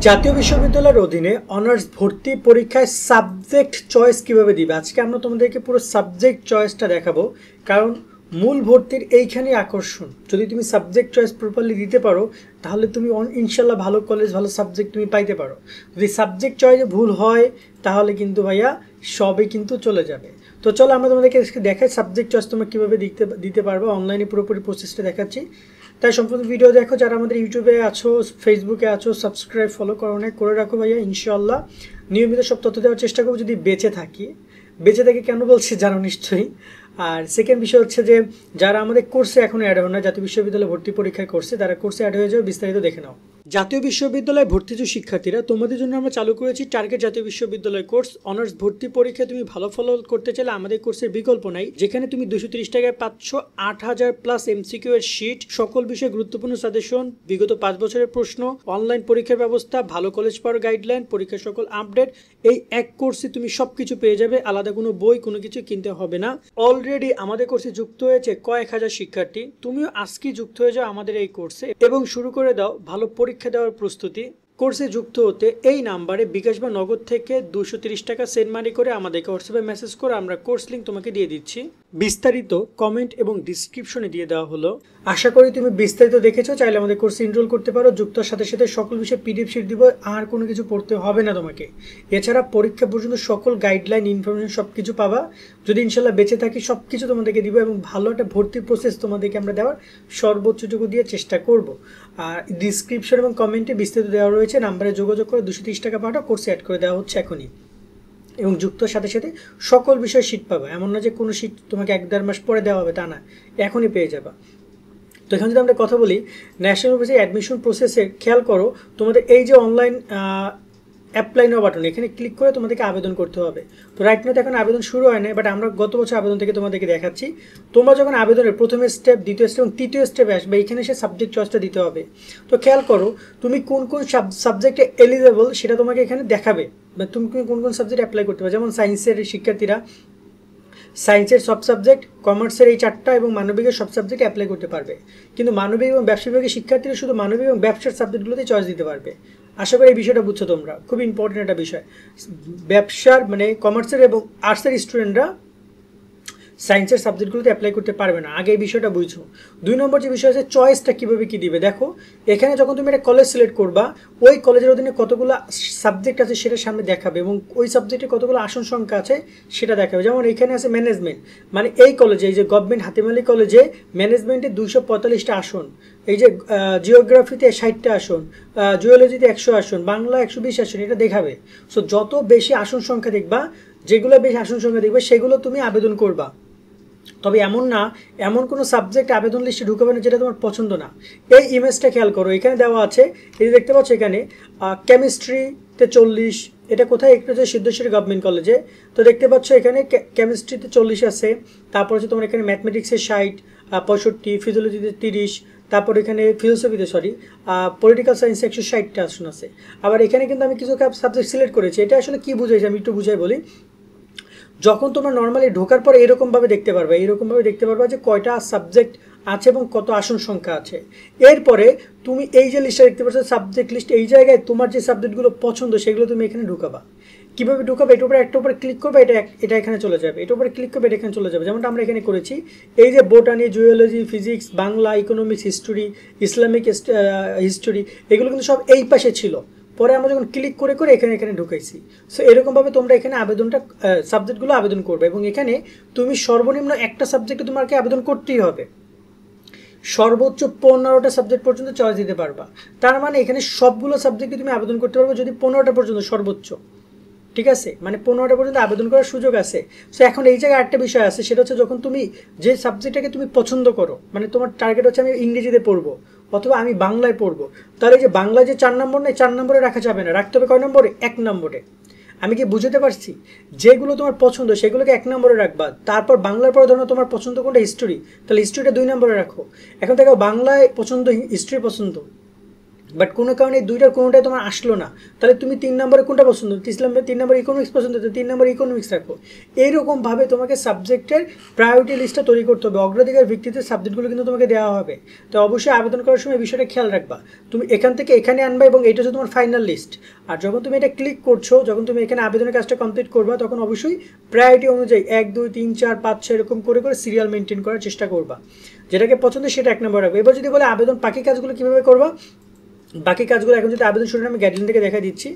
জাতীয় বিশ্ববিদ্যালয়ের অধীনে অনার্স ভর্তি পরীক্ষায় সাবজেক্ট চয়েস কিভাবে দিবে আজকে আমরা তোমাদেরকে পুরো সাবজেক্ট চয়েসটা দেখাবো। কারণ মূল ভর্তির এইখানেই আকর্ষণ। যদি তুমি সাবজেক্ট চয়েস প্রপারলি দিতে পারো তাহলে তুমি ইনশাল্লাহ ভালো কলেজ ভালো সাবজেক্ট তুমি পাইতে পারো। যদি সাবজেক্ট চয়েসে ভুল হয় তাহলে কিন্তু ভাইয়া সবই কিন্তু চলে যাবে। তো চলো আমরা তোমাদেরকে দেখাই সাবজেক্ট চয়েস তোমরা কীভাবে দিতে পারবে। অনলাইনে পুরোপুরি প্রসেসটা দেখাচ্ছি, তাই সম্পূর্ণ ভিডিও দেখো। যারা আমাদের ইউটিউবে আছো ফেসবুকে আছো সাবস্ক্রাইব ফলো করে রাখো ভাইয়া। ইনশাল্লাহ নিয়মিত সব তথ্য দেওয়ার চেষ্টা করবো যদি বেঁচে থাকি। কেন বলছি জানো নিশ্চয়ই। আর সেকেন্ড বিষয় হচ্ছে যে যারা আমাদের কোর্সে এখন অ্যাড হয় না, জাতীয় বিশ্ববিদ্যালয় ভর্তি পরীক্ষায় করছে, তারা কোর্সে অ্যাড হয়ে যাবে। বিস্তারিত দেখে নাও। জাতীয় বিশ্ববিদ্যালয়ে ভর্তিজ শিক্ষার্থীরা, তোমাদের জন্য আমরা চালু করেছি টার্গেট জাতীয় বিশ্ববিদ্যালয় কোর্স। অনার্স ভর্তি পরীক্ষায় তুমি ভালো ফলো করতে চাইলে আমাদের কোর্সের বিকল্প নাই, যেখানে তুমি 230 টাকায় পাচ্ছ 8000 প্লাস এমসিকিউ এর শিট, সকল বিষয়ে গুরুত্বপূর্ণ সাজেশন, বিগত 5 বছরের প্রশ্ন, অনলাইন পরীক্ষার ব্যবস্থা, ভালো কলেজ পাওয়ার গাইডলাইন, পরীক্ষার সকল আপডেট। এই এক কোর্সে তুমি সবকিছু পেয়ে যাবে, আলাদা কোনো বই কোনো কিছু কিনতে হবে না। অলরেডি আমাদের কোর্সে যুক্ত হয়েছে কয়েক হাজার শিক্ষার্থী। তুমিও আজকেই যুক্ত হয়ে যাও আমাদের এই কোর্সে এবং শুরু করে দাও ভালো পরীক্ষা দেওয়ার প্রস্তুতি। কোর্সে যুক্ত হতে এই নাম্বারে বিকাশ বা নগদ থেকে 230 টাকা সেন্ড মানি করে আমাদেরকে হোয়াটসঅ্যাপে মেসেজ করে আমরা কোর্স লিঙ্ক তোমাকে দিয়ে দিচ্ছি। বিস্তারিত কমেন্ট এবং ডিসক্রিপশনে দিয়ে দেওয়া হলো। আশা করি তুমি বিস্তারিত দেখেছো। চাইলে আমাদের কোর্সে এনরোল করতে পারো। যুক্তর সাথে সাথে সকল বিষয়ে পিডিএফ শিট দিব, আর কোনো কিছু পড়তে হবে না তোমাকে। এছাড়া পরীক্ষা পর্যন্ত সকল গাইডলাইন ইনফরমেশন সব কিছু পাবা। যদি ইনশাল্লাহ বেঁচে থাকি সব কিছু তোমাদেরকে দিব এবং ভালো একটা ভর্তির প্রসেস তোমাদেরকে আমরা দেওয়ার সর্বোচ্চটুকু দিয়ে চেষ্টা করব। আর ডিসক্রিপশন এবং কমেন্টে বিস্তারিত দেওয়া রয়েছে, নাম্বারে যোগাযোগ করে 230 টাকা পাঠাও, কোর্সে অ্যাড করে দেওয়া হচ্ছে এখনই। এবং যুক্তর সাথে সাথে সকল বিষয়ে শিট পাবে, এমন না যে কোনো শিট তোমাকে 1-1.5 মাস পরে দেওয়া হবে, তা না, এখনই পেয়ে যাবা। তো এখানে যদি আমরা কথা বলি ন্যাশনাল ইউনিভার্সিটি অ্যাডমিশন প্রসেসে, খেয়াল করো তোমাদের এই যে অনলাইন অ্যাপ্লাই নাও বাটন, এখানে ক্লিক করে তোমাদেরকে আবেদন করতে হবে। তো রাইট নাও তো এখন আবেদন শুরু হয় না, বাট আমরা গত বছর আবেদন থেকে তোমাদেরকে দেখাচ্ছি। তোমরা যখন আবেদনের প্রথম স্টেপ, দ্বিতীয় স্টেপ এবং তৃতীয় স্টেপে আসবে, এখানে সে সাবজেক্ট চয়েসটা দিতে হবে। তো খেয়াল করো তুমি কোন কোন সাবজেক্টে এলিজেবল সেটা তোমাকে এখানে দেখাবে, বা তুমি কোন কোন সাবজেক্ট অ্যাপ্লাই করতে পারো। যেমন সায়েন্সের শিক্ষার্থীরা সায়েন্সের সব সাবজেক্ট, কমার্সের এই 4টা এবং মানবিকের সব সাবজেক্টে অ্যাপ্লাই করতে পারবে। কিন্তু মানবিক এবং ব্যবসা বিভাগের শিক্ষার্থীরা শুধু মানবিক এবং ব্যবসার সাবজেক্টগুলোতে চয়েস দিতে পারবে। আশা করি এই বিষয়টা বুঝছো তোমরা, খুব ইম্পর্টেন্ট একটা বিষয়। ব্যবসার মানে কমার্সের এবং আর্টসের স্টুডেন্টরা সায়েন্সের সাবজেক্টগুলোতে অ্যাপ্লাই করতে পারবে না, আগে এই বিষয়টা বুঝছো। 2 নম্বর যে বিষয় আছে চয়েসটা কীভাবে কী দিবে, দেখো এখানে যখন তুমি একটা কলেজ সিলেক্ট করবা, ওই কলেজের অধীনে কতগুলো সাবজেক্ট আছে সেটা সামনে দেখাবে এবং ওই সাবজেক্টে কতগুলো আসন সংখ্যা আছে সেটা দেখাবে। যেমন এখানে আছে ম্যানেজমেন্ট, মানে এই কলেজে, এই যে গভর্নমেন্ট হাতিম আলী কলেজে ম্যানেজমেন্টে 245টা আসন, এই যে জিওগ্রাফিতে 60টা আসন, জুওলজিতে 100 আসন, বাংলা 120 আসন, এটা দেখাবে। সো যত বেশি আসন সংখ্যা দেখবা, যেগুলো বেশি আসন সংখ্যা দেখবে সেগুলো তুমি আবেদন করবা। তবে এমন না, এমন কোনো সাবজেক্ট আবেদন লিস্টে ঢুকাবে না যেটা তোমার পছন্দ না। এই ইমেজটা খেয়াল করো, এখানে দেওয়া আছে, এই দেখতে পাচ্ছ এখানে কেমিস্ট্রিতে 40, এটা কোথায়, একটু হচ্ছে সিদ্ধেশ্বরী গভর্নমেন্ট কলেজে। তো দেখতে পাচ্ছ এখানে কেমিস্ট্রিতে 40 আছে, তারপর হচ্ছে তোমার এখানে ম্যাথমেটিক্সে 60, 65, ফিজিওলজিতে 30, তারপর এখানে ফিলোসফিতে পলিটিক্যাল সায়েন্সে 160টা আসন আছে। আবার এখানে কিন্তু আমি কিছু সাবজেক্ট সিলেক্ট করেছি। এটা আসলে কি বুঝাইছে আমি একটু বুঝাই বলি। যখন তোমরা নর্মালি ঢোকার পরে এরকমভাবে দেখতে পারবা যে কয়টা সাবজেক্ট আছে এবং কত আসন সংখ্যা আছে। এরপরে তুমি এই যে লিস্টটা দেখতে পাচ্ছ সাবজেক্ট লিস্ট, এই জায়গায় তোমার যে সাবজেক্টগুলো পছন্দ সেগুলো তুমি এখানে ঢুকাবা। কীভাবে ঢুকাবে, এটার উপরে একটা উপরে ক্লিক করবে, এটা এখানে চলে যাবে, এটার উপরে ক্লিক করবে, এটা এখানে চলে যাবে। যেমনটা আমরা এখানে করেছি, এই যে botany, zoology, physics, Bangla, economics, history, Islamic history, এগুলো কিন্তু সব এই পাশে ছিল। পরে আমরা যখন ক্লিক করে করে এখানে ঢুকাইছি। সো এরকমভাবে তোমরা এখানে আবেদনটা সাবজেক্টগুলো আবেদন করবে এবং এখানে তুমি সর্বনিম্ন একটা সাবজেক্টে তোমাকে আবেদন করতেই হবে। সর্বোচ্চ 15টা সাবজেক্ট পর্যন্ত চয়েস দিতে পারবা। তার মানে এখানে সবগুলো সাবজেক্টে তুমি আবেদন করতে পারবে যদি 15টা পর্যন্ত সর্বোচ্চ, ঠিক আছে, মানে 15টা পর্যন্ত আবেদন করার সুযোগ আছে। সো এখন এই জায়গায় একটা বিষয় আছে, সেটা হচ্ছে যখন তুমি যে সাবজেক্টটাকে তুমি পছন্দ করো, মানে তোমার টার্গেট হচ্ছে আমি ইংরেজিতে পড়বো অথবা আমি বাংলায় পড়বো, তাহলে যে বাংলায় যে 4 নম্বর নেই, 4 নম্বরে রাখা যাবে না, রাখতে হবে কয় নম্বরে, 1 নম্বরে। আমি কি বুঝতে পারছি? যেগুলো তোমার পছন্দ সেগুলোকে 1 নম্বরে রাখবা। তারপর বাংলার পরে ধরো তোমার পছন্দ কোনটা, হিস্ট্রি, তাহলে হিস্ট্রিটা 2 নম্বরে রাখো। এখন দেখো বাংলায় পছন্দ, হিস্ট্রি পছন্দ, বাট কোনো কারণে এই দুইটার কোনোটাই তোমার আসলো না, তাহলে তুমি 3 নম্বরে কোনটা পছন্দ? 3 নম্বর ইকোনমিক্স পছন্দ, তো 3 নম্বর ইকোনমিক্স রাখো। এইরকমভাবে তোমাকে সাবজেক্টের প্রায়োরিটি লিস্টটা তৈরি করতে হবে, অগ্রাধিকার ভিত্তিতে সাবজেক্টগুলো কিন্তু তোমাকে দেওয়া হবে। তো অবশ্যই আবেদন করার সময় এই বিষয়টা খেয়াল রাখবা, তুমি এখান থেকে এখানে আনবা এবং এটা হচ্ছে তোমার ফাইনাল লিস্ট। আর যখন তুমি এটা ক্লিক করছো, যখন তুমি এখানে আবেদনের কাজটা কমপ্লিট করবা, তখন অবশ্যই প্রায়োরিটি অনুযায়ী 1 2 3 4 5 6 এরকম করে সিরিয়াল মেনটেন করার চেষ্টা করবা, যেটাকে পছন্দ সেটা 1 নম্বর রাখবে। এবার যদি বলে আবেদন বাকি কাজগুলো কীভাবে করবা, বাকি কাজগুলো এখন যদি আবেদন শুরু আমি গাইডলাইন থেকে দেখা দিচ্ছি।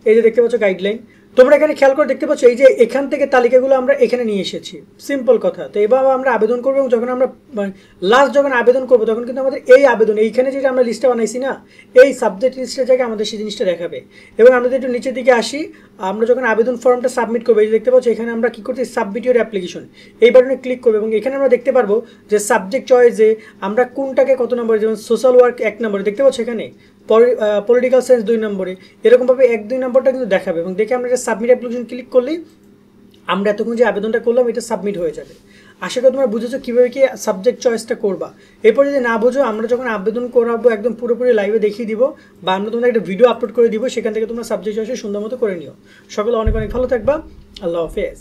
এই যে দেখতে পাচ্ছ গাইডলাইন, তোমরা এখানে খেয়াল করে দেখতে পাচ্ছ এই যে এখান থেকে তালিকাগুলো আমরা এখানে নিয়ে এসেছি, সিম্পল কথা। তো এবার আমরা আবেদন করবো এবং যখন আমরা লাস্ট যখন আবেদন করবো তখন কিন্তু আমাদের এই আবেদন এইখানে যেটা আমরা লিস্টটা বানাইছি না, এই সাবজেক্ট লিস্টের জায়গায় আমাদের সেই জিনিসটা দেখাবে। এবং আমরা যদি একটু নিচের দিকে আসি, আমরা যখন আবেদন ফর্মটা সাবমিট করবো, এই যে দেখতে পাচ্ছ এখানে আমরা কী করছি, সাবমিট ইউর অ্যাপ্লিকেশন, এই বাটনে ক্লিক করবো এবং এখানে আমরা দেখতে পারবো যে সাবজেক্ট চয়েসে আমরা কোনটাকে কত নম্বরে, যেমন সোশ্যাল ওয়ার্ক 1 নম্বরে দেখতে পাচ্ছ, এখানে পলিটিক্যাল সায়েন্স 2 নম্বরে, এরকমভাবে 1 2 নম্বরটা কিন্তু দেখাবে। এবং দেখে আমরা এটা সাবমিট অ্যাপ্লিকেশন ক্লিক করলেই আমরা এতক্ষণ যে আবেদনটা করলাম এটা সাবমিট হয়ে যাবে। আশা করি তোমরা বুঝেছো কীভাবে কি সাবজেক্ট চয়েসটা করবা। এরপর যদি না বুঝো, আমরা যখন আবেদন করাবো একদম পুরোপুরি লাইভে দেখিয়ে দিব, বা আমরা তোমাদের একটা ভিডিও আপলোড করে দিব, সেখান থেকে তোমরা সাবজেক্ট চয়েসে সুন্দর মতো করে নিও। সকলে অনেক অনেক ভালো থাকবা, আল্লাহ হাফেজ।